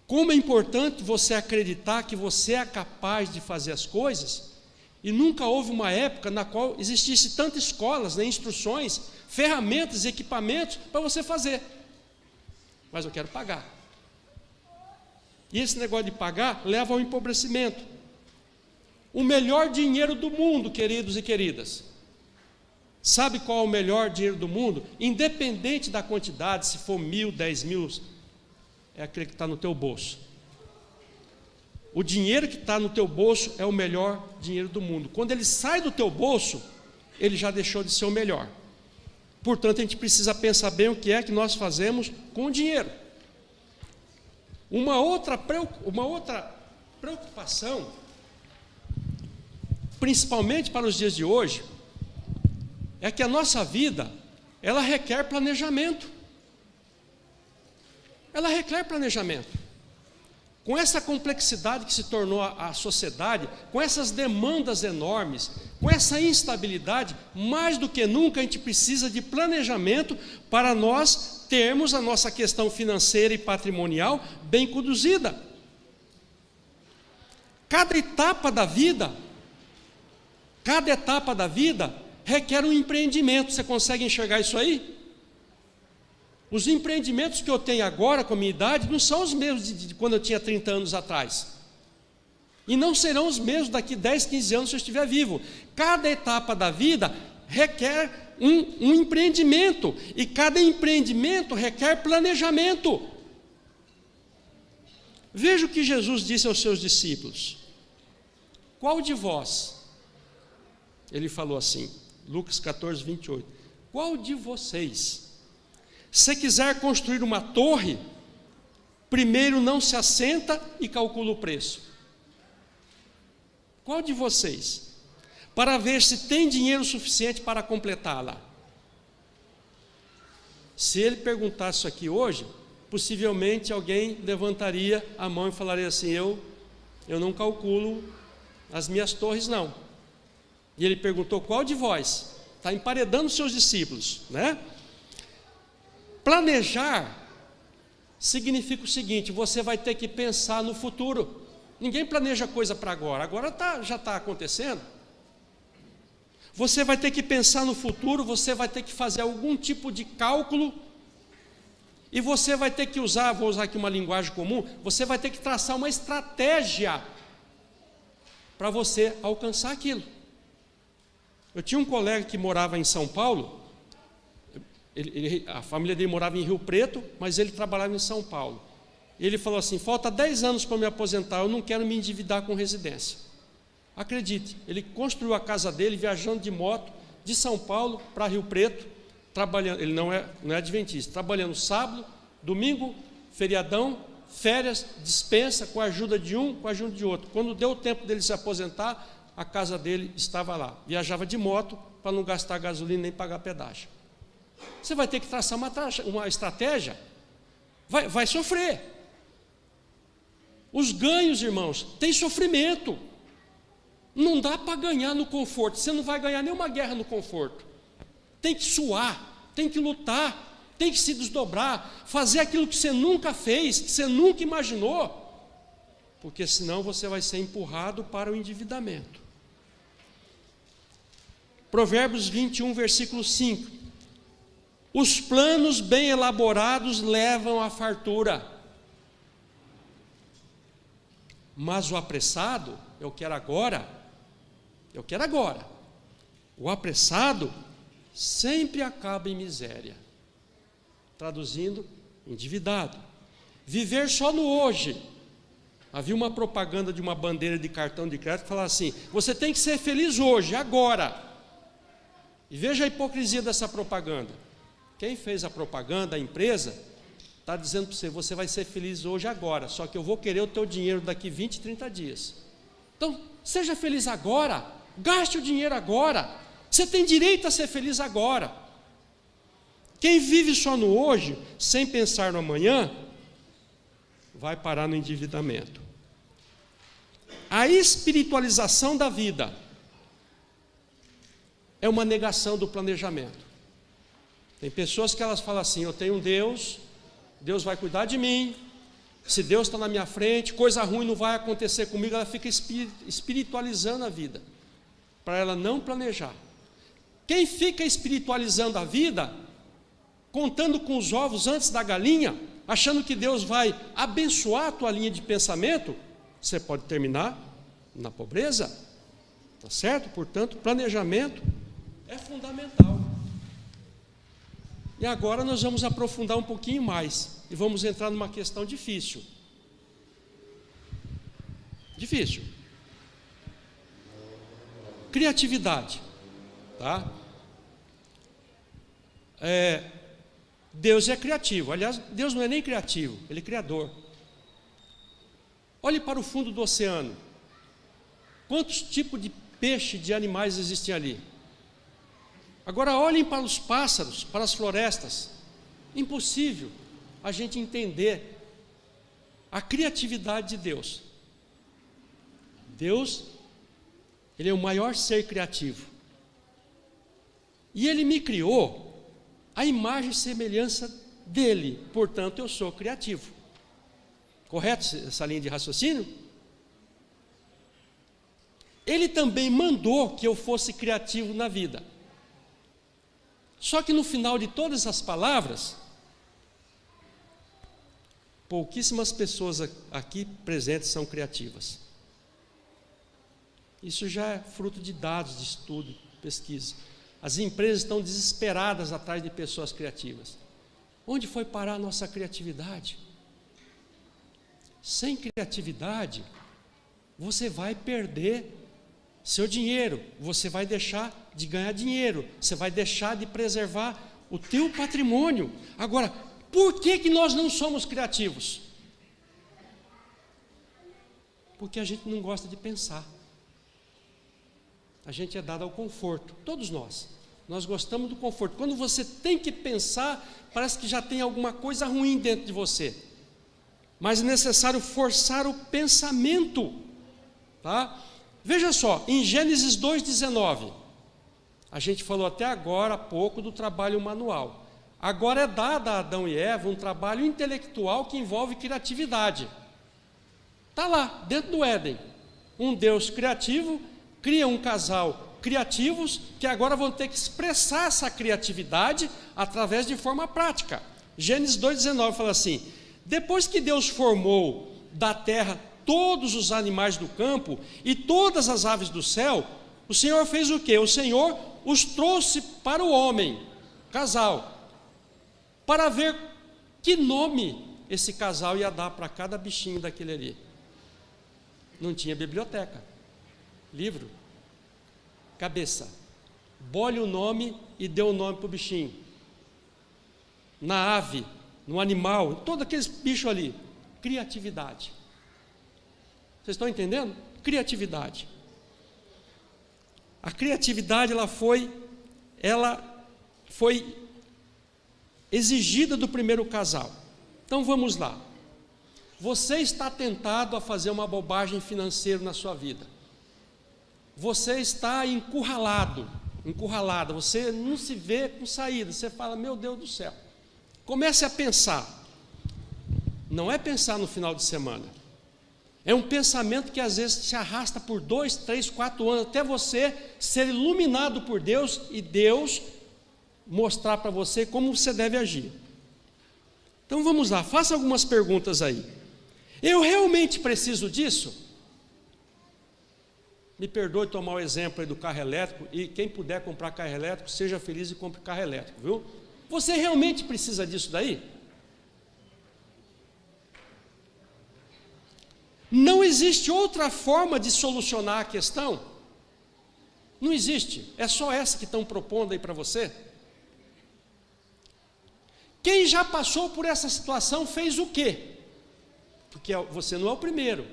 Como é importante você acreditar que você é capaz de fazer as coisas, e nunca houve uma época na qual existisse tantas escolas, né, instruções, ferramentas, equipamentos para você fazer. Mas eu quero pagar. E esse negócio de pagar leva ao empobrecimento. O melhor dinheiro do mundo, queridos e queridas. Sabe qual é o melhor dinheiro do mundo? Independente da quantidade, se for 1.000, 10.000, é aquele que está no teu bolso. O dinheiro que está no teu bolso é o melhor dinheiro do mundo. Quando ele sai do teu bolso, ele já deixou de ser o melhor. Portanto, a gente precisa pensar bem o que é que nós fazemos com o dinheiro. Uma outra preocupação, principalmente para os dias de hoje, é que a nossa vida, ela requer planejamento. Ela requer planejamento. Com essa complexidade que se tornou a sociedade, com essas demandas enormes, com essa instabilidade, mais do que nunca a gente precisa de planejamento para nós termos a nossa questão financeira e patrimonial bem conduzida. Cada etapa da vida requer um empreendimento. Você consegue enxergar isso aí? Os empreendimentos que eu tenho agora com a minha idade não são os mesmos de quando eu tinha 30 anos atrás. E não serão os mesmos daqui 10, 15 anos se eu estiver vivo. Cada etapa da vida requer um empreendimento. E cada empreendimento requer planejamento. Veja o que Jesus disse aos seus discípulos. Qual de vós? Ele falou assim, Lucas 14, 28. Qual de vocês, se quiser construir uma torre, primeiro não se assenta e calcula o preço? Qual de vocês? Para ver se tem dinheiro suficiente para completá-la. Se ele perguntasse isso aqui hoje, possivelmente alguém levantaria a mão e falaria assim, eu não calculo as minhas torres não. E ele perguntou, qual de vós? Está emparedando os seus discípulos, né? Planejar significa o seguinte, você vai ter que pensar no futuro. Ninguém planeja coisa para agora, já está acontecendo. Você vai ter que pensar no futuro, você vai ter que fazer algum tipo de cálculo, e você vai ter que usar, vou usar aqui uma linguagem comum, você vai ter que traçar uma estratégia para você alcançar aquilo. Eu tinha um colega que morava em São Paulo, a família dele morava em Rio Preto, mas ele trabalhava em São Paulo. E ele falou assim, falta 10 anos para me aposentar, eu não quero me endividar com residência. Acredite, ele construiu a casa dele viajando de moto de São Paulo para Rio Preto, trabalhando, ele não é adventista, trabalhando sábado, domingo, feriadão, férias, dispensa, com a ajuda de um, com a ajuda de outro. Quando deu o tempo dele se aposentar, a casa dele estava lá. Viajava de moto para não gastar gasolina nem pagar pedágio. Você vai ter que traçar uma estratégia, vai sofrer. Os ganhos, irmãos, tem sofrimento. Não dá para ganhar no conforto, você não vai ganhar nenhuma guerra no conforto. Tem que suar, tem que lutar, tem que se desdobrar, fazer aquilo que você nunca fez, que você nunca imaginou, porque senão você vai ser empurrado para o endividamento. Provérbios 21, versículo 5. Os planos bem elaborados levam à fartura, mas o apressado, eu quero agora. O apressado sempre acaba em miséria. Traduzindo, endividado. Viver só no hoje. Havia uma propaganda de uma bandeira de cartão de crédito que falava assim, você tem que ser feliz hoje, agora. E veja a hipocrisia dessa propaganda. Quem fez a propaganda, a empresa, está dizendo para você, você vai ser feliz hoje, agora, só que eu vou querer o teu dinheiro daqui 20, 30 dias. Então, seja feliz agora, gaste o dinheiro agora, você tem direito a ser feliz agora. Quem vive só no hoje, sem pensar no amanhã, vai parar no endividamento. a espiritualização da vida é uma negação do planejamento. Tem pessoas que elas falam assim: eu tenho um Deus, Deus vai cuidar de mim, se Deus está na minha frente, coisa ruim não vai acontecer comigo. Ela fica espiritualizando a vida, para ela não planejar. Quem fica espiritualizando a vida, contando com os ovos antes da galinha, achando que Deus vai abençoar a tua linha de pensamento, você pode terminar na pobreza, tá certo? Portanto, planejamento é fundamental. E agora nós vamos aprofundar um pouquinho mais e vamos entrar numa questão difícil. Difícil. Criatividade, tá? Deus é criativo. Aliás, Deus não é nem criativo, Ele é criador. Olhe para o fundo do oceano. Quantos tipos de peixe, de animais existem ali? Agora olhem para os pássaros, para as florestas. Impossível a gente entender a criatividade de Deus. Deus, Ele é o maior ser criativo. E Ele me criou a imagem e semelhança dEle, portanto eu sou criativo. Correto essa linha de raciocínio? Ele também mandou que eu fosse criativo na vida. Só que no final de todas as palavras, pouquíssimas pessoas aqui presentes são criativas. Isso já é fruto de dados, de estudo, pesquisa. As empresas estão desesperadas atrás de pessoas criativas. Onde foi parar a nossa criatividade? Sem criatividade, você vai perder seu dinheiro, você vai deixar de ganhar dinheiro, você vai deixar de preservar o teu patrimônio. Agora, por que nós não somos criativos? Porque a gente não gosta de pensar. A gente é dado ao conforto, todos nós gostamos do conforto. Quando você tem que pensar, parece que já tem alguma coisa ruim dentro de você. Mas é necessário forçar o pensamento, tá? Veja só, em Gênesis 2,19, a gente falou até agora há pouco do trabalho manual. Agora é dado a Adão e Eva um trabalho intelectual que envolve criatividade. Está lá, dentro do Éden. Um Deus criativo cria um casal criativos que agora vão ter que expressar essa criatividade através de forma prática. Gênesis 2,19 fala assim: depois que Deus formou da terra todos os animais do campo e todas as aves do céu, o Senhor fez o quê? O Senhor os trouxe para o homem, casal, para ver que nome esse casal ia dar para cada bichinho daquele ali. Não tinha biblioteca, livro, cabeça, bole o nome e deu o nome para o bichinho. Na ave, no animal, todos aqueles bichos ali, criatividade. Vocês estão entendendo? Criatividade. A criatividade ela foi exigida do primeiro casal. Então vamos lá. Você está tentado a fazer uma bobagem financeira na sua vida. Você está encurralada, você não se vê com saída, você fala: meu Deus do céu. Comece a pensar. Não é pensar no final de semana. É um pensamento que às vezes se arrasta por 2, 3, 4 anos, até você ser iluminado por Deus e Deus mostrar para você como você deve agir. Então vamos lá, faça algumas perguntas aí. Eu realmente preciso disso? Me perdoe tomar o exemplo aí do carro elétrico, e quem puder comprar carro elétrico, seja feliz e compre carro elétrico, viu? Você realmente precisa disso daí? Não existe outra forma de solucionar a questão? Não existe, é só essa que estão propondo aí para você? Quem já passou por essa situação fez o quê? Porque você não é o primeiro.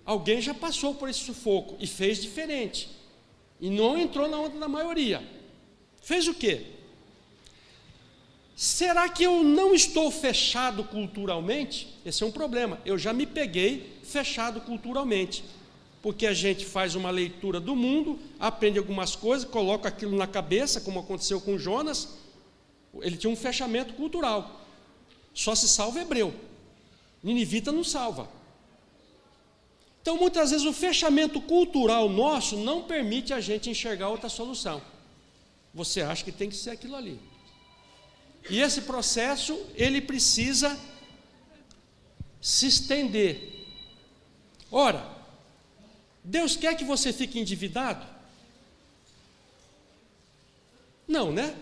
Alguém já passou por esse sufoco e fez diferente. E não entrou na onda da maioria. Fez o quê? Será que eu não estou fechado culturalmente? Esse é um problema. Eu já me peguei fechado culturalmente. porque a gente faz uma leitura do mundo, aprende algumas coisas, coloca aquilo na cabeça, como aconteceu com Jonas. Ele tinha um fechamento cultural. Só se salva hebreu. Ninivita não salva. Então, muitas vezes, o fechamento cultural nosso não permite a gente enxergar outra solução. Você acha que tem que ser aquilo ali. E esse processo, ele precisa se estender. Ora, Deus quer que você fique endividado? Não, né?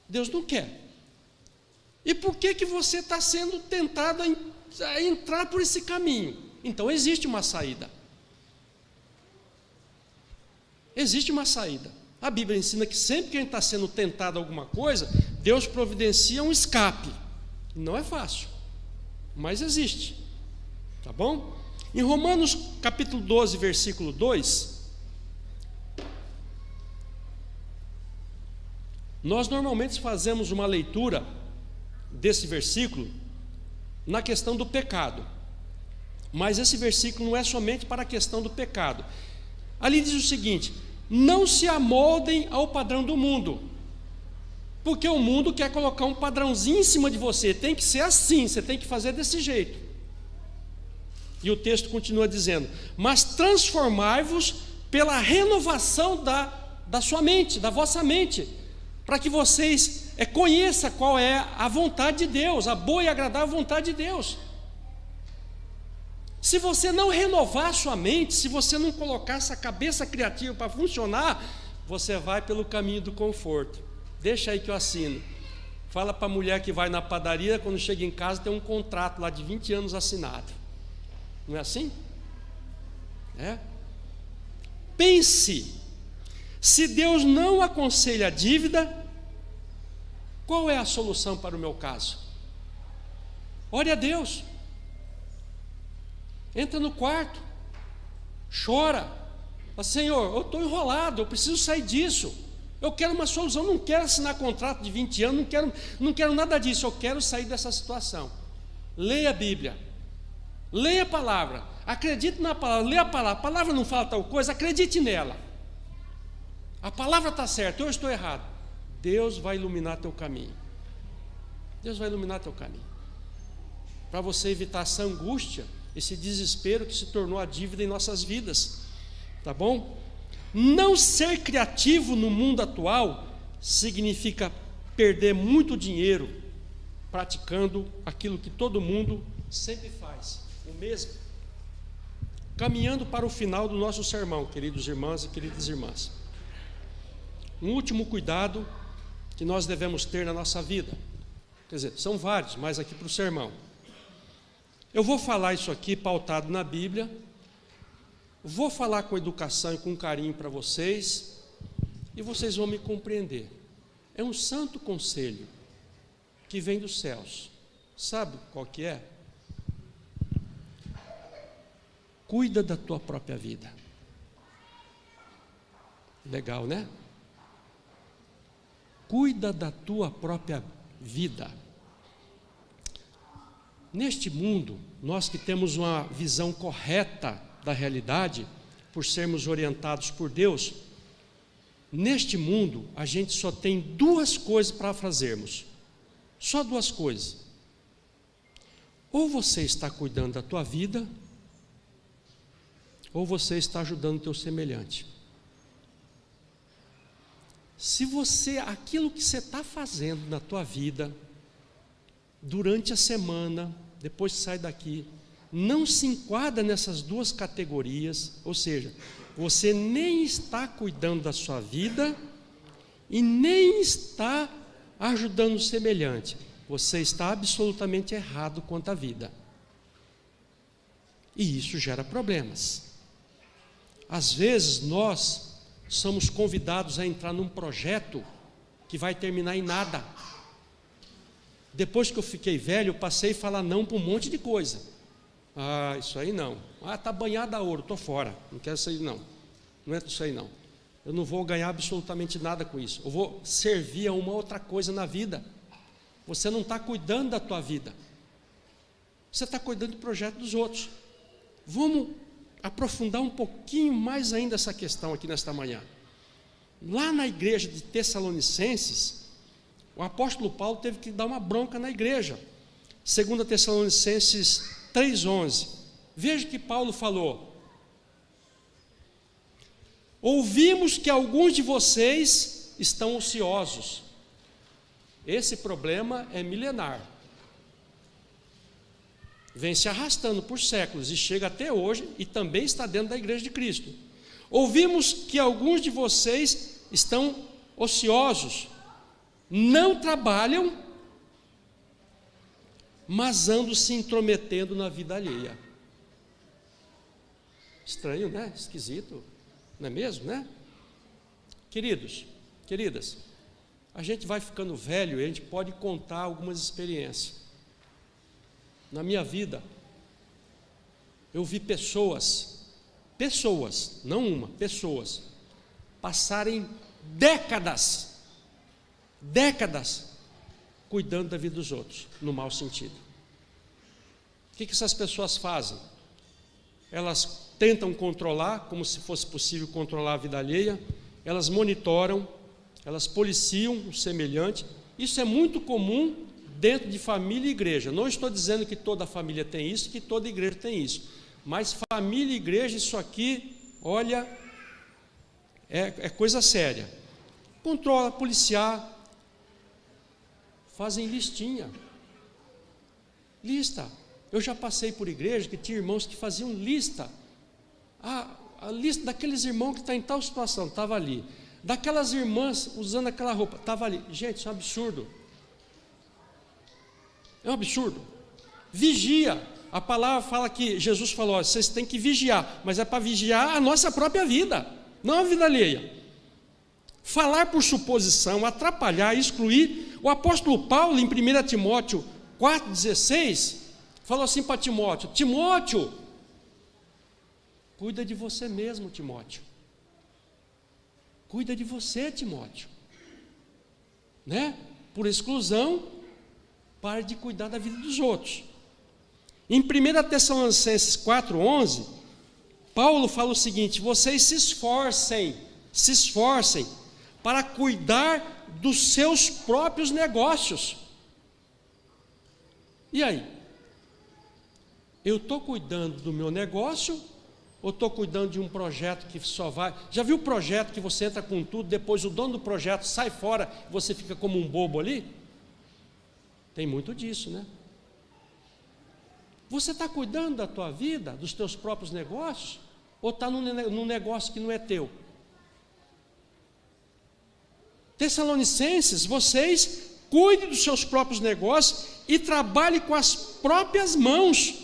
Deus não quer. E por que você está sendo tentado a entrar por esse caminho? Então existe uma saída. Existe uma saída. A Bíblia ensina que sempre que a gente está sendo tentado a alguma coisa, Deus providencia um escape. Não é fácil, mas existe. Tá bom? Em Romanos capítulo 12, versículo 2, nós normalmente fazemos uma leitura desse versículo na questão do pecado. Mas esse versículo não é somente para a questão do pecado. Ali diz o seguinte: não se amoldem ao padrão do mundo, porque o mundo quer colocar um padrãozinho em cima de você, tem que ser assim, você tem que fazer desse jeito. E o texto continua dizendo: mas transformai-vos pela renovação da sua mente, da vossa mente, para que vocês conheçam qual é a vontade de Deus, a boa e agradável vontade de Deus. Se você não renovar a sua mente, se você não colocar essa cabeça criativa para funcionar, você vai pelo caminho do conforto. Deixa aí que eu assino. Fala para a mulher que vai na padaria, quando chega em casa tem um contrato lá de 20 anos assinado. Não é assim? É? Pense, se Deus não aconselha a dívida, qual é a solução para o meu caso? Ore a Deus. Entra no quarto, chora, fala: Senhor, eu estou enrolado, eu preciso sair disso, eu quero uma solução, não quero assinar contrato de 20 anos, não quero nada disso, eu quero sair dessa situação. Leia a Bíblia, leia a palavra, acredite na palavra, leia a palavra não fala tal coisa, acredite nela, a palavra está certa, eu estou errado. Deus vai iluminar teu caminho. Deus vai iluminar teu caminho, para você evitar essa angústia, esse desespero que se tornou a dívida em nossas vidas, tá bom? Não ser criativo no mundo atual significa perder muito dinheiro praticando aquilo que todo mundo sempre faz, o mesmo. Caminhando para o final do nosso sermão, queridos irmãos e queridas irmãs, um último cuidado que nós devemos ter na nossa vida, quer dizer, são vários, mas aqui para o sermão. Eu vou falar isso aqui pautado na Bíblia, vou falar com educação e com carinho para vocês, e vocês vão me compreender. É um santo conselho que vem dos céus. Sabe qual que é? Cuida da tua própria vida. Legal, né? Cuida da tua própria vida. Neste mundo, nós que temos uma visão correta da realidade, por sermos orientados por Deus, neste mundo a gente só tem duas coisas para fazermos, só duas coisas. Ou você está cuidando da tua vida, ou você está ajudando o teu semelhante. Se você, aquilo que você está fazendo na tua vida, durante a semana, depois que sai daqui, não se enquadra nessas duas categorias, ou seja, você nem está cuidando da sua vida e nem está ajudando o semelhante, você está absolutamente errado quanto à vida. E isso gera problemas. Às vezes nós somos convidados a entrar num projeto que vai terminar em nada. Depois que eu fiquei velho, eu passei a falar não para um monte de coisa. Ah, isso aí não. Ah, está banhado a ouro, estou fora. Não quero isso aí não. Não é isso aí não. Eu não vou ganhar absolutamente nada com isso. Eu vou servir a uma outra coisa na vida. Você não está cuidando da tua vida. Você está cuidando do projeto dos outros. Vamos aprofundar um pouquinho mais ainda essa questão aqui nesta manhã. Lá na igreja de Tessalonicenses, o apóstolo Paulo teve que dar uma bronca na igreja. 2 Tessalonicenses 3,11. Veja que Paulo falou: ouvimos que alguns de vocês estão ociosos. Esse problema é milenar, vem se arrastando por séculos e chega até hoje e também está dentro da igreja de Cristo. Ouvimos que alguns de vocês estão ociosos, não trabalham, mas andam se intrometendo na vida alheia. Estranho, né? Esquisito, não é mesmo, né? Queridos, queridas, a gente vai ficando velho e a gente pode contar algumas experiências. Na minha vida, eu vi pessoas, não uma, pessoas, passarem décadas cuidando da vida dos outros, no mau sentido. O que essas pessoas fazem? Elas tentam controlar, como se fosse possível controlar a vida alheia, elas monitoram, elas policiam o semelhante. Isso é muito comum dentro de família e igreja. Não estou dizendo que toda família tem isso, que toda igreja tem isso, mas família e igreja, isso aqui, olha, é coisa séria. Controla, policiar, fazem listinha, lista. Eu já passei por igreja que tinha irmãos que faziam lista. A lista daqueles irmãos que estão em tal situação, estava ali. Daquelas irmãs usando aquela roupa, estava ali. Gente, isso é um absurdo. É um absurdo. Vigia. A palavra fala que Jesus falou: ó, vocês têm que vigiar, mas é para vigiar a nossa própria vida, não a vida alheia. Falar por suposição, atrapalhar, excluir. O apóstolo Paulo, em 1 Timóteo 4,16, falou assim para Timóteo: Timóteo, cuida de você mesmo, Timóteo. Cuida de você, Timóteo. Né? Por exclusão, pare de cuidar da vida dos outros. Em 1 Tessalonicenses 4,11, Paulo fala o seguinte: vocês se esforcem para cuidar dos seus próprios negócios. E aí? Eu estou cuidando do meu negócio ou estou cuidando de um projeto que só vai... Já viu o projeto que você entra com tudo, depois o dono do projeto sai fora e você fica como um bobo ali? Tem muito disso, né? Você está cuidando da tua vida, dos teus próprios negócios, ou está num negócio que não é teu? Tessalonicenses, vocês cuidem dos seus próprios negócios e trabalhem com as próprias mãos,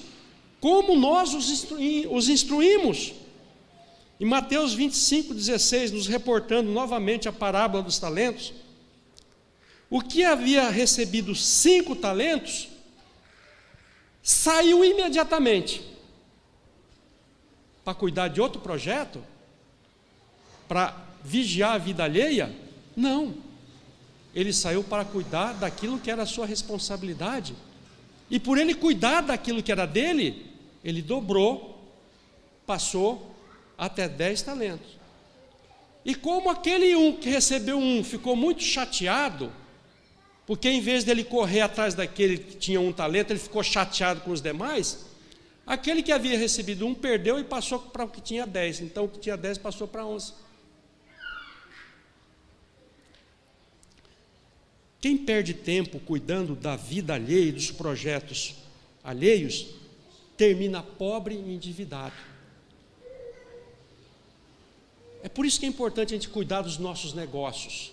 como nós os instruímos. Em Mateus 25,16, nos reportando novamente a parábola dos talentos, o que havia recebido 5 talentos, saiu imediatamente para cuidar de outro projeto, para vigiar a vida alheia. Não, ele saiu para cuidar daquilo que era a sua responsabilidade, e por ele cuidar daquilo que era dele, ele dobrou, passou até 10 talentos. E como aquele que recebeu 1 ficou muito chateado, porque em vez dele correr atrás daquele que tinha 1 talento, ele ficou chateado com os demais, aquele que havia recebido 1 perdeu e passou para o que tinha 10, então o que tinha 10 passou para 11. Quem perde tempo cuidando da vida alheia e dos projetos alheios, termina pobre e endividado. É por isso que é importante a gente cuidar dos nossos negócios,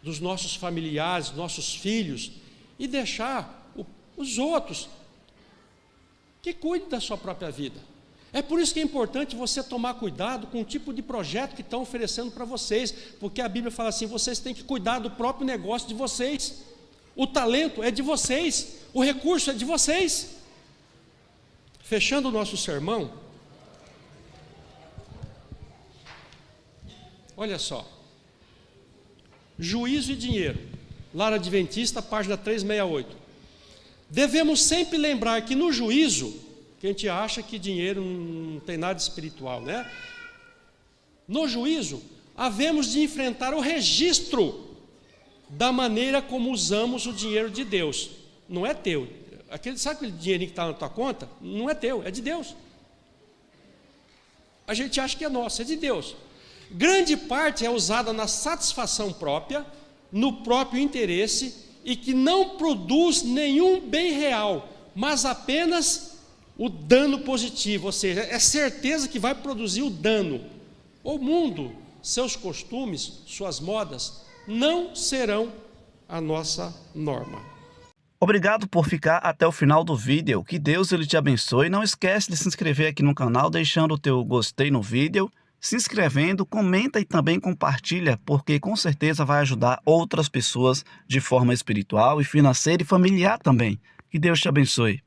dos nossos familiares, dos nossos filhos, e deixar os outros que cuidem da sua própria vida. É por isso que é importante você tomar cuidado com o tipo de projeto que estão oferecendo para vocês, porque a Bíblia fala assim: vocês têm que cuidar do próprio negócio de vocês, o talento é de vocês, o recurso é de vocês. Fechando o nosso sermão, olha só, juízo e dinheiro, Lar Adventista, página 368. Devemos sempre lembrar que no juízo que a gente acha que dinheiro não tem nada espiritual, né? No juízo, havemos de enfrentar o registro da maneira como usamos o dinheiro de Deus. Não é teu. Sabe aquele dinheirinho que está na tua conta? Não é teu, é de Deus. A gente acha que é nosso, é de Deus. Grande parte é usada na satisfação própria, no próprio interesse, e que não produz nenhum bem real, mas apenas o dano positivo, ou seja, é certeza que vai produzir o dano. O mundo, seus costumes, suas modas, não serão a nossa norma. Obrigado por ficar até o final do vídeo. Que Deus ele te abençoe. Não esquece de se inscrever aqui no canal, deixando o teu gostei no vídeo, se inscrevendo, comenta e também compartilha, porque com certeza vai ajudar outras pessoas de forma espiritual e financeira e familiar também. Que Deus te abençoe.